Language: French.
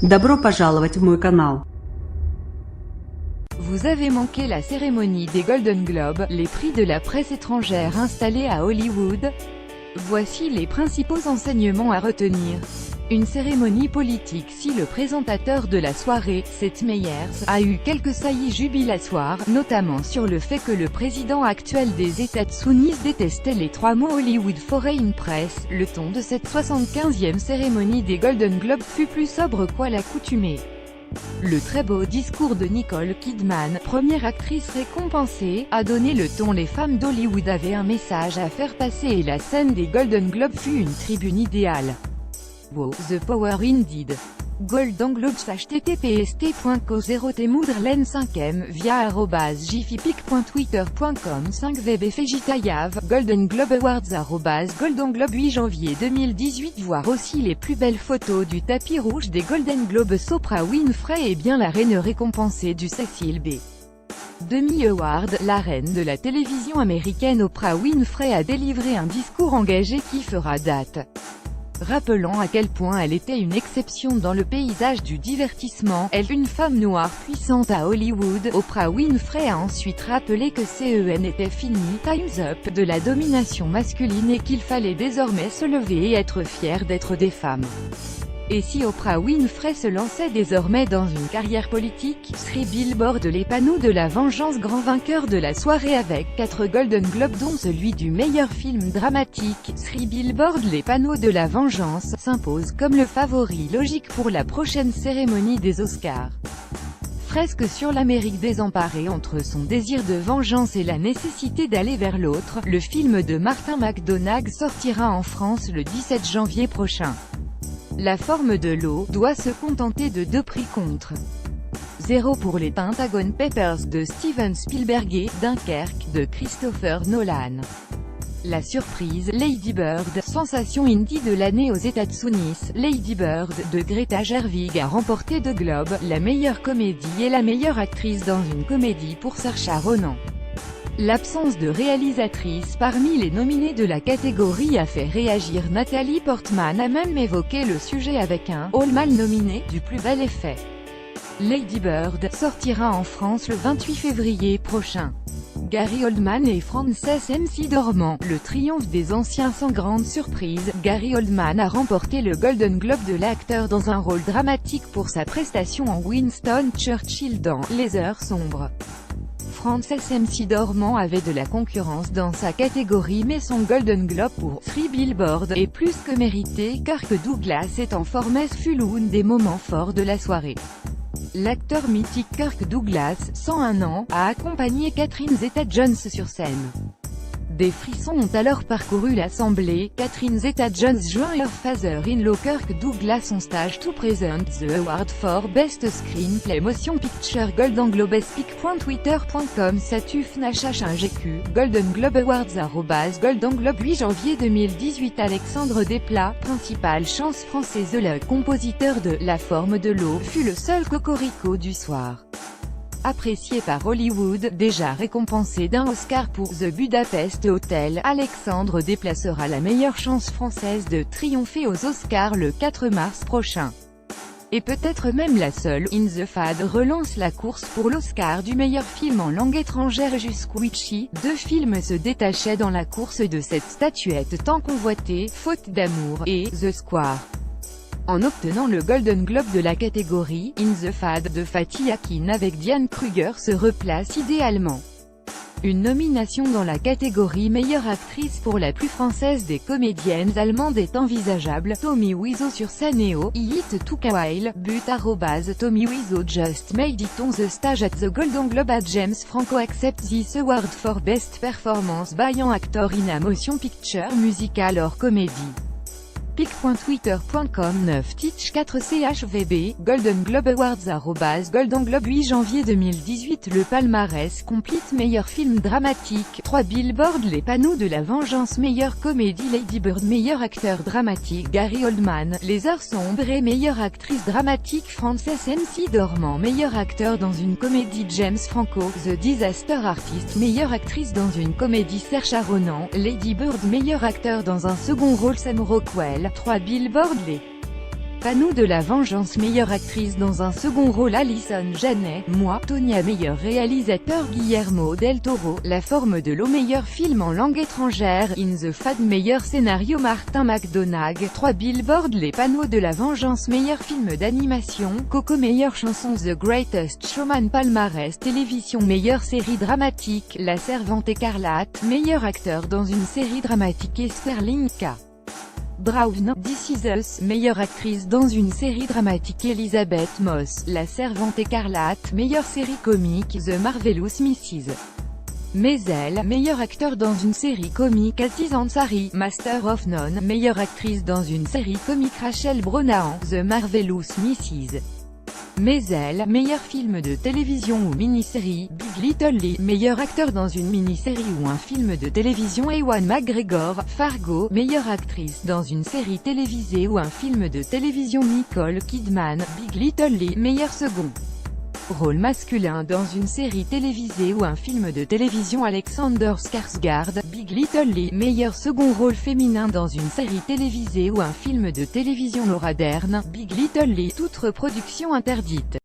Добро пожаловать в мой канал. Vous avez manqué la cérémonie des Golden Globes, les prix de la presse étrangère installés à Hollywood? Voici les principaux enseignements à retenir. Une cérémonie politique. Si le présentateur de la soirée, Seth Meyers, a eu quelques saillies jubilatoires, notamment sur le fait que le président actuel des États-Unis détestait les trois mots Hollywood Foreign Press, le ton de cette 75e cérémonie des Golden Globes fut plus sobre qu'à l'accoutumée. Le très beau discours de Nicole Kidman, première actrice récompensée, a donné le ton. Les femmes d'Hollywood avaient un message à faire passer et la scène des Golden Globes fut une tribune idéale. Wow, the power indeed. Golden Globes https://t.co0tmoudrlen 5m via @jiffypic.twitter.com 5vbfjitayav Golden Globe Awards Golden Globe 8 janvier 2018. Voir aussi les plus belles photos du tapis rouge des Golden Globes. Oprah Winfrey est bien la reine récompensée du Cecil B. Demi Award. La reine de la télévision américaine Oprah Winfrey a délivré un discours engagé qui fera date. Rappelant à quel point elle était une exception dans le paysage du divertissement, elle, une femme noire puissante à Hollywood, Oprah Winfrey a ensuite rappelé que CEN était fini, Time's Up, de la domination masculine et qu'il fallait désormais se lever et être fier d'être des femmes. Et si Oprah Winfrey se lançait désormais dans une carrière politique? 3 Billboard. Les panneaux de la vengeance. Grand vainqueur de la soirée avec 4 Golden Globes dont celui du meilleur film dramatique, 3 Billboard. Les panneaux de la vengeance s'impose comme le favori logique pour la prochaine cérémonie des Oscars. Fresque sur l'Amérique désemparée entre son désir de vengeance et la nécessité d'aller vers l'autre, le film de Martin McDonagh sortira en France le 17 janvier prochain. La forme de l'eau doit se contenter de 2 prix contre 0 pour les Pentagon Papers de Steven Spielberg et Dunkerque de Christopher Nolan. La surprise, Lady Bird, sensation indie de l'année aux États-Unis. Lady Bird, de Greta Gerwig a remporté 2 Globes, la meilleure comédie et la meilleure actrice dans une comédie pour Saoirse Ronan. L'absence de réalisatrice parmi les nominés de la catégorie a fait réagir. Nathalie Portman a même évoqué le sujet avec un « all mal nominé » du plus bel effet. Lady Bird sortira en France le 28 février prochain. Gary Oldman et Frances McDormand, le triomphe des anciens sans grande surprise. Gary Oldman a remporté le Golden Globe de l'acteur dans un rôle dramatique pour sa prestation en Winston Churchill dans « Les heures sombres ». Frances McDormand avait de la concurrence dans sa catégorie mais son Golden Globe pour 3 Billboard est plus que mérité. Kirk Douglas est en forme. Fut l'un des moments forts de la soirée. L'acteur mythique Kirk Douglas, 101 ans, a accompagné Catherine Zeta-Jones sur scène. Des frissons ont alors parcouru l'assemblée. Catherine Zeta-Jones joint her father-in-law Kirk Douglas on stage to present the award for Best Screenplay Motion Picture. Golden Globe speak.twitter.com satufnachhingq Golden Globe Awards Golden Globe 8 janvier 2018. Alexandre Desplat, principale chance française. Le compositeur de La forme de l'eau fut le seul cocorico du soir. Apprécié par Hollywood, déjà récompensé d'un Oscar pour The Budapest Hotel, Alexandre Desplat sera la meilleure chance française de triompher aux Oscars le 4 mars prochain. Et peut-être même la seule. In the Fad relance la course pour l'Oscar du meilleur film en langue étrangère. Jusqu'Witchy, 2 films se détachaient dans la course de cette statuette tant convoitée, Faute d'amour, et The Square. En obtenant le Golden Globe de la catégorie In the Fad de Fatih Akin avec Diane Kruger se replace idéalement. Une nomination dans la catégorie meilleure actrice pour la plus française des comédiennes allemandes est envisageable. Tommy Wiseau sur Saneo, It Took a While, but @Tommy Wiseau just made it on the stage at the Golden Globe. James Franco accepts this award for best performance by an actor in a motion picture, musical or comedy. pic.twitter.com 9 Titch 4 CHVB, Golden Globe Awards Golden Globe 8 janvier 2018. Le palmarès complète. Meilleur film dramatique, 3 Billboard. Les panneaux de la vengeance. Meilleure comédie, Lady Bird. Meilleur acteur dramatique, Gary Oldman. Les heures sombres et meilleure actrice dramatique, Frances McDormand. Meilleur acteur dans une comédie, James Franco. The Disaster Artist. Meilleure actrice dans une comédie, Saoirse Ronan. Lady Bird. Meilleur acteur dans un second rôle, Sam Rockwell. 3 Billboard. Les Panneau de la vengeance, meilleure actrice dans un second rôle Alison Janney, Moi, Tonya, meilleur réalisateur Guillermo del Toro, La forme de l'eau, meilleur film en langue étrangère In the Fad, meilleur scénario Martin McDonagh, 3 Billboard, Les panneaux de la vengeance, meilleur film d'animation Coco, meilleure chanson The Greatest Showman, palmarès télévision, meilleure série dramatique La Servante écarlate, meilleur acteur dans une série dramatique Sterling K. Brown, This Is Us, meilleure actrice dans une série dramatique Elizabeth Moss, La Servante écarlate, meilleure série comique The Marvelous Mrs. Maisel, meilleur acteur dans une série comique Aziz Ansari, Master of None, meilleure actrice dans une série comique Rachel Brosnahan, The Marvelous Mrs. Maisel, meilleur film de télévision ou mini-série, Big Little Lie, meilleur acteur dans une mini-série ou un film de télévision Ewan McGregor, Fargo, meilleure actrice dans une série télévisée ou un film de télévision Nicole Kidman, Big Little Lie, meilleur second rôle masculin dans une série télévisée ou un film de télévision Alexander Skarsgård, Big Little Lie, meilleur second rôle féminin dans une série télévisée ou un film de télévision Laura Dern, Big Little Lie, toute reproduction interdite.